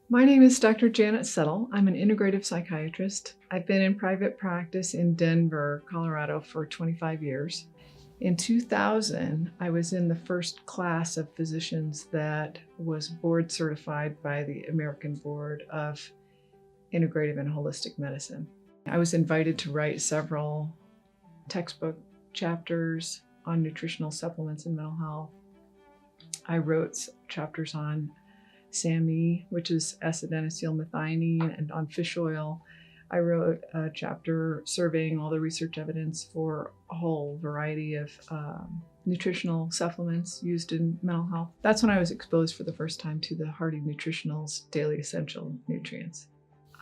My name is Dr. Janet Settle. I'm an integrative psychiatrist. I've been in private practice in Denver, Colorado for 25 years. In 2000, I was in the first class of physicians that was board certified by the American Board of Integrative and Holistic Medicine. I was invited to write several textbook chapters on nutritional supplements and mental health. I wrote chapters on SAMe, which is S-adenosylmethionine, and on fish oil. I wrote a chapter surveying all the research evidence for a whole variety of nutritional supplements used in mental health. That's when I was exposed for the first time to the Hardy Nutritionals daily essential nutrients.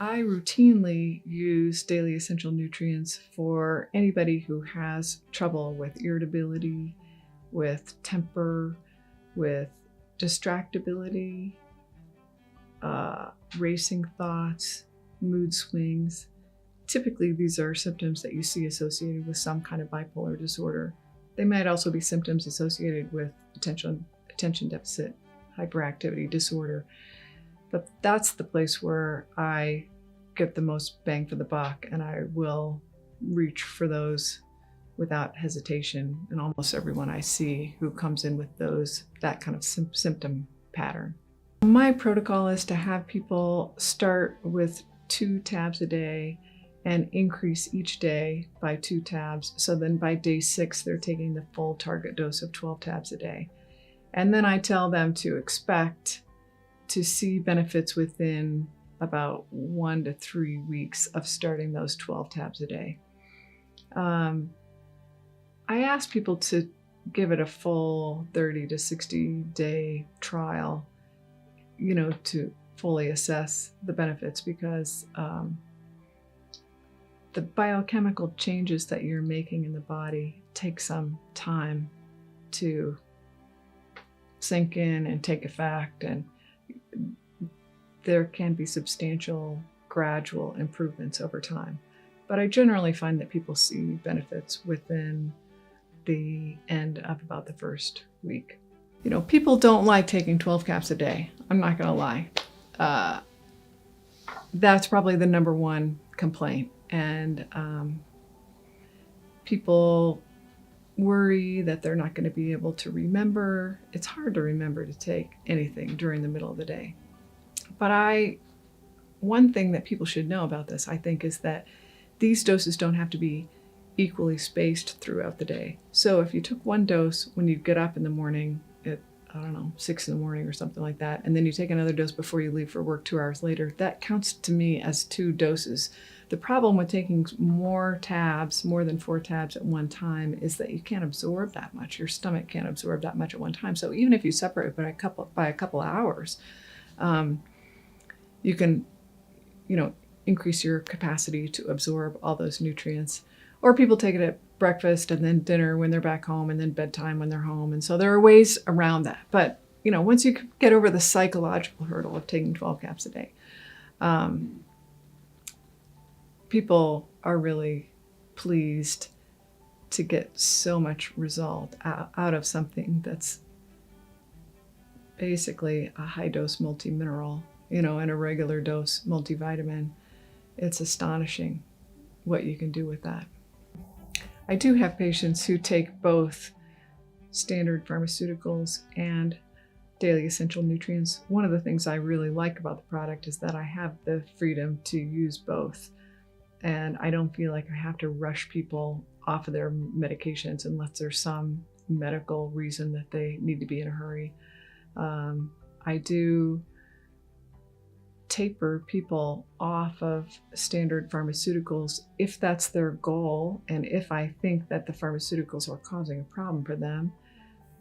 I routinely use daily essential nutrients for anybody who has trouble with irritability, with temper, with distractibility, racing thoughts, mood swings. Typically, these are symptoms that you see associated with some kind of bipolar disorder. They might also be symptoms associated with attention deficit hyperactivity disorder. But that's the place where I get the most bang for the buck, and I will reach for those without hesitation in almost everyone I see who comes in with that kind of symptom pattern. My protocol is to have people start with 2 tabs a day and increase each day by 2 tabs. So then by day 6, they're taking the full target dose of 12 tabs a day. And then I tell them to expect to see benefits within about 1 to 3 weeks of starting those 12 tabs a day. I ask people to give it a full 30 to 60 day trial, to fully assess the benefits, because the biochemical changes that you're making in the body take some time to sink in and take effect, and there can be substantial gradual improvements over time. But I generally find that people see benefits within the end of about the first week. People don't like taking 12 caps a day. I'm not going to lie. That's probably the number one complaint. And people worry that they're not going to be able to remember. It's hard to remember to take anything during the middle of the day. But one thing that people should know about this, I think, is that these doses don't have to be equally spaced throughout the day. So if you took one dose when you get up in the morning at, 6 in the morning or something like that, and then you take another dose before you leave for work 2 hours later, that counts to me as 2 doses. The problem with taking more than 4 tabs at one time, is that you can't absorb that much. Your stomach can't absorb that much at one time. So even if you separate by a couple hours, you can, increase your capacity to absorb all those nutrients. Or people take it at breakfast and then dinner when they're back home, and then bedtime when they're home. And so there are ways around that. But, once you get over the psychological hurdle of taking 12 caps a day, people are really pleased to get so much result out of something that's basically a high dose multi-mineral, and a regular dose multivitamin. It's astonishing what you can do with that. I do have patients who take both standard pharmaceuticals and daily essential nutrients. One of the things I really like about the product is that I have the freedom to use both. And I don't feel like I have to rush people off of their medications unless there's some medical reason that they need to be in a hurry. I do taper people off of standard pharmaceuticals if that's their goal, and if I think that the pharmaceuticals are causing a problem for them.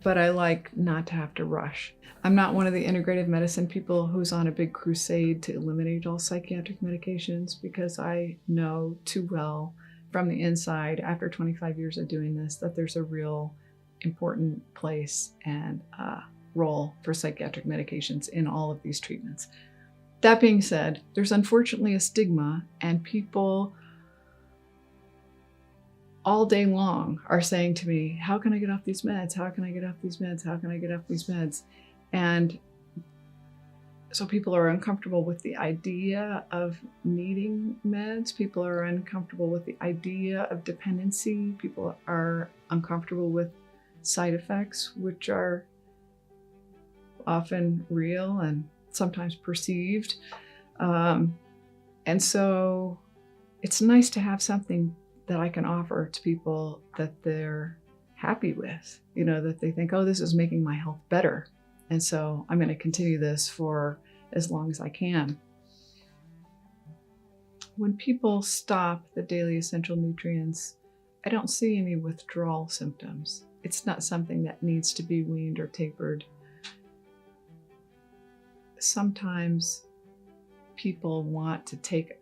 But I like not to have to rush. I'm not one of the integrative medicine people who's on a big crusade to eliminate all psychiatric medications, because I know too well from the inside, after 25 years of doing this, that there's a real important place and role for psychiatric medications in all of these treatments. That being said, there's unfortunately a stigma, and people all day long are saying to me, how can I get off these meds? How can I get off these meds? How can I get off these meds? And So people are uncomfortable with the idea of needing meds. People are uncomfortable with the idea of dependency. People are uncomfortable with side effects, which are often real and sometimes perceived. And so it's nice to have something that I can offer to people that they're happy with, that they think, oh, this is making my health better. And so I'm going to continue this for as long as I can. When people stop the daily essential nutrients, I don't see any withdrawal symptoms. It's not something that needs to be weaned or tapered. Sometimes people want to take,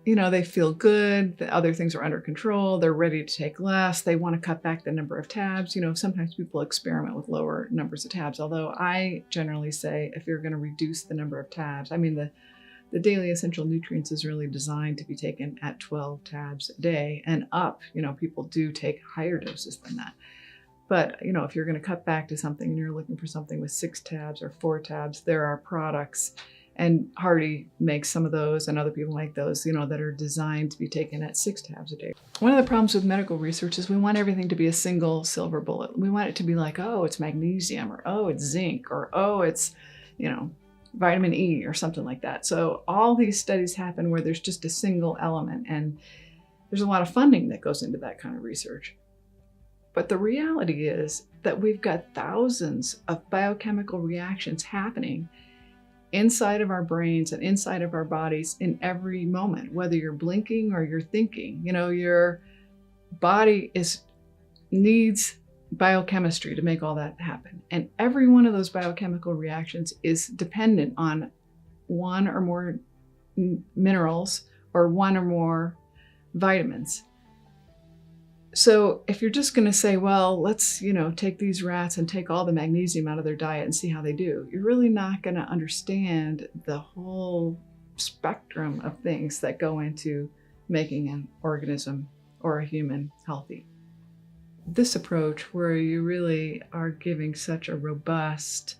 they feel good, the other things are under control, they're ready to take less, they want to cut back the number of tabs. Sometimes people experiment with lower numbers of tabs, although I generally say if you're going to reduce the number of tabs, the daily essential nutrients is really designed to be taken at 12 tabs a day and up. People do take higher doses than that. But, if you're going to cut back to something and you're looking for something with 6 tabs or 4 tabs, there are products, and Hardy makes some of those and other people make those, that are designed to be taken at 6 tabs a day. One of the problems with medical research is we want everything to be a single silver bullet. We want it to be like, oh, it's magnesium, or oh, it's zinc, or oh, it's, vitamin E or something like that. So all these studies happen where there's just a single element, and there's a lot of funding that goes into that kind of research. But the reality is that we've got thousands of biochemical reactions happening inside of our brains and inside of our bodies in every moment, whether you're blinking or you're thinking. Your body needs biochemistry to make all that happen. And every one of those biochemical reactions is dependent on one or more minerals or one or more vitamins. So if you're just going to say, well, let's, take these rats and take all the magnesium out of their diet and see how they do, you're really not going to understand the whole spectrum of things that go into making an organism or a human healthy. This approach, where you really are giving such a robust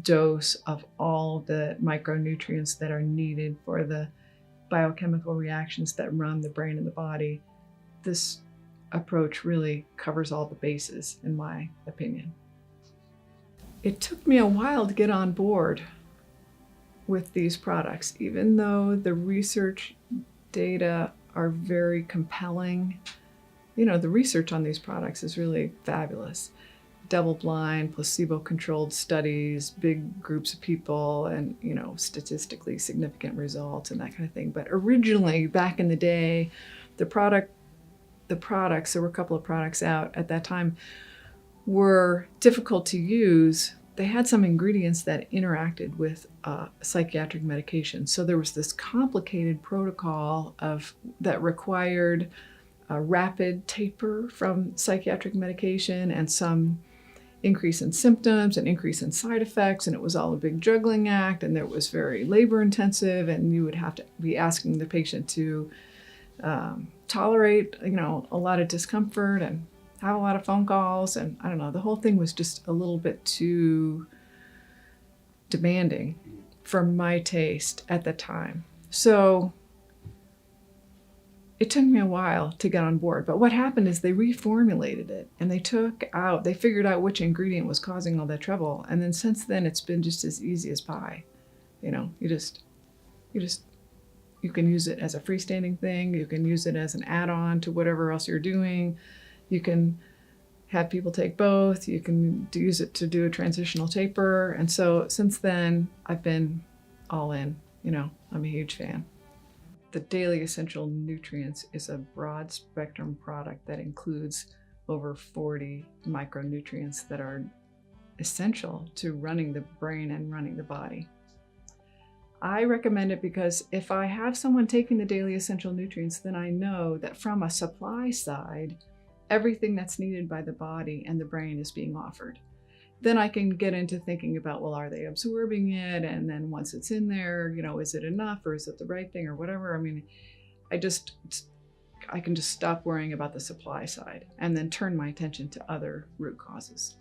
dose of all the micronutrients that are needed for the biochemical reactions that run the brain and the body, this approach really covers all the bases, in my opinion. It took me a while to get on board with these products, even though the research data are very compelling. The research on these products is really fabulous. Double-blind, placebo-controlled studies, big groups of people, and, statistically significant results and that kind of thing. But originally, back in the day, the products, there were a couple of products out at that time, were difficult to use. They had some ingredients that interacted with psychiatric medication. So there was this complicated protocol that required a rapid taper from psychiatric medication and some increase in symptoms and increase in side effects. And it was all a big juggling act, and it was very labor intensive, and you would have to be asking the patient to tolerate, a lot of discomfort and have a lot of phone calls. And I don't know, the whole thing was just a little bit too demanding for my taste at the time. So it took me a while to get on board. But what happened is they reformulated it, and they figured out which ingredient was causing all that trouble. And then since then, it's been just as easy as pie. You can use it as a freestanding thing. You can use it as an add-on to whatever else you're doing. You can have people take both. You can use it to do a transitional taper. And so since then, I've been all in. I'm a huge fan. The Daily Essential Nutrients is a broad spectrum product that includes over 40 micronutrients that are essential to running the brain and running the body. I recommend it because if I have someone taking the Daily Essential Nutrients, then I know that from a supply side, everything that's needed by the body and the brain is being offered. Then I can get into thinking about, well, are they absorbing it? And then once it's in there, is it enough, or is it the right thing, or whatever? I can just stop worrying about the supply side and then turn my attention to other root causes.